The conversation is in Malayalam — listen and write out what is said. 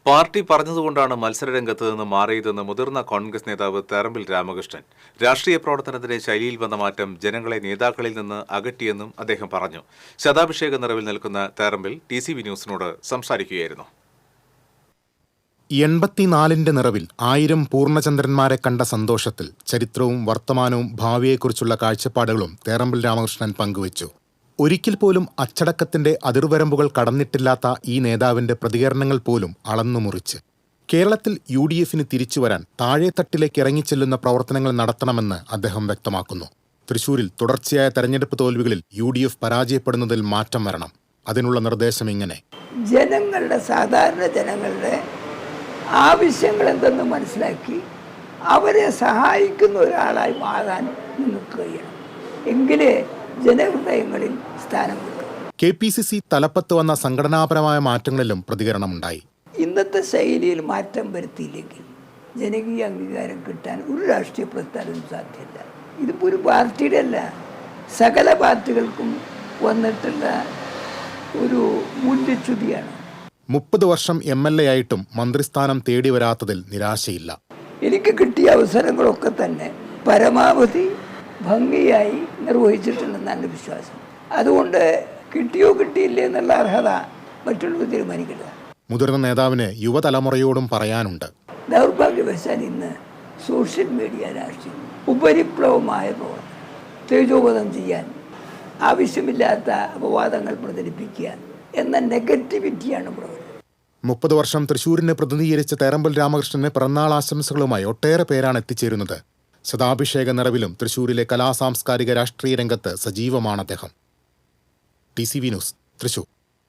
പാർട്ടി പറഞ്ഞതുകൊണ്ടാണ് മത്സരരംഗത്ത് നിന്ന് മാറിയതെന്ന് മുതിർന്ന കോൺഗ്രസ് നേതാവ് തേറമ്പിൽ രാമകൃഷ്ണൻ. രാഷ്ട്രീയ പ്രവർത്തനത്തിന്റെ ശൈലിയിൽ വന്ന മാറ്റം ജനങ്ങളെ നേതാക്കളിൽ നിന്ന് അകറ്റിയെന്നും അദ്ദേഹം പറഞ്ഞു. ശതാഭിഷേക നിറവിൽ നിൽക്കുന്ന തേറമ്പിൽ TCV ന്യൂസിനോട് സംസാരിക്കുകയായിരുന്നു. 84ന്റെ നിറവിൽ 1000 പൂർണ്ണചന്ദ്രന്മാരെ കണ്ട സന്തോഷത്തിൽ ചരിത്രവും വർത്തമാനവും ഭാവിയെക്കുറിച്ചുള്ള കാഴ്ചപ്പാടുകളും തേറമ്പിൽ രാമകൃഷ്ണൻ പങ്കുവച്ചു. ഒരിക്കൽ പോലും അച്ചടക്കത്തിന്റെ അതിർവരമ്പുകൾ കടന്നിട്ടില്ലാത്ത ഈ നേതാവിന്റെ പ്രതികരണങ്ങൾ പോലും അളന്നുമുറിച്ച് കേരളത്തിൽ UDFന് തിരിച്ചുവരാൻ താഴെത്തട്ടിലേക്ക് ഇറങ്ങിച്ചെല്ലുന്ന പ്രവർത്തനങ്ങൾ നടത്തണമെന്ന് അദ്ദേഹം വ്യക്തമാക്കുന്നു. തൃശൂരിൽ തുടർച്ചയായ തെരഞ്ഞെടുപ്പ് തോൽവികളിൽ UDF പരാജയപ്പെടുന്നതിൽ മാറ്റം വരണം. അതിനുള്ള നിർദ്ദേശം ഇങ്ങനെ: സാധാരണ ജനങ്ങളുടെ ആവശ്യങ്ങൾ എന്തെന്ന് മനസ്സിലാക്കി അവരെ സഹായിക്കുന്ന ഒരാളായി മാറാൻ നിങ്ങൾക്ക് കഴിയണം. എങ്കിലേ ജനഹൃദയങ്ങളിൽ സ്ഥാനം കിട്ടും. KPCC തലപ്പത്ത് വന്ന സംഘടനാപരമായ മാറ്റങ്ങളിലും പ്രതികരണമുണ്ടായി. ഇന്നത്തെ ശൈലിയിൽ മാറ്റം വരുത്തിയില്ലെങ്കിൽ ജനകീയ അംഗീകാരം കിട്ടാൻ ഒരു രാഷ്ട്രീയ പ്രസ്ഥാനവും സാധ്യമല്ല. ഇതിപ്പോൾ ഒരു പാർട്ടിയുടെ അല്ല, സകല പാർട്ടികൾക്കും വന്നിട്ടുള്ള ഒരു മൂല്യച്യുതിയാണ്. 30 വർഷം MLA ആയിട്ടും മന്ത്രിസ്ഥാനം തേടി വരാത്തതിൽ നിരാശയില്ല. എനിക്ക് കിട്ടിയ അവസരങ്ങളൊക്കെ തന്നെ പരമാവധി ഭംഗിയായി നിർവഹിച്ചിട്ടുണ്ടെന്നാണ് വിശ്വാസം. അതുകൊണ്ട് കിട്ടിയോ കിട്ടിയില്ലേ എന്നുള്ള അർഹത മറ്റുള്ളവർ തീരുമാനിക്കില്ല. മുതിർന്ന നേതാവിന് യുവതലമുറയോടും പറയാനുണ്ട്. ദൗർഭാഗ്യവശാൽ ഇന്ന് സോഷ്യൽ മീഡിയ രാഷ്ട്രീയം ഉപരിപ്ലവമായ പ്രവർത്തനം, തേജോവധം ചെയ്യാൻ, ആവശ്യമില്ലാത്ത അപവാദങ്ങൾ പ്രചരിപ്പിക്കുക എന്ന നെഗറ്റിവിറ്റിയാണ് പ്രവർത്തനം. 30 വർഷം തൃശൂരിനെ പ്രതിനിധീകരിച്ച തേറമ്പിൽ രാമകൃഷ്ണന് പിറന്നാൾ ആശംസകളുമായി ഒട്ടേറെ പേരാണ് എത്തിച്ചേരുന്നത്. ശതാഭിഷേക നിറവിലും തൃശൂരിലെ കലാസാംസ്കാരിക രാഷ്ട്രീയ രംഗത്ത് സജീവമാണ് അദ്ദേഹം. TCV news, Thrissur.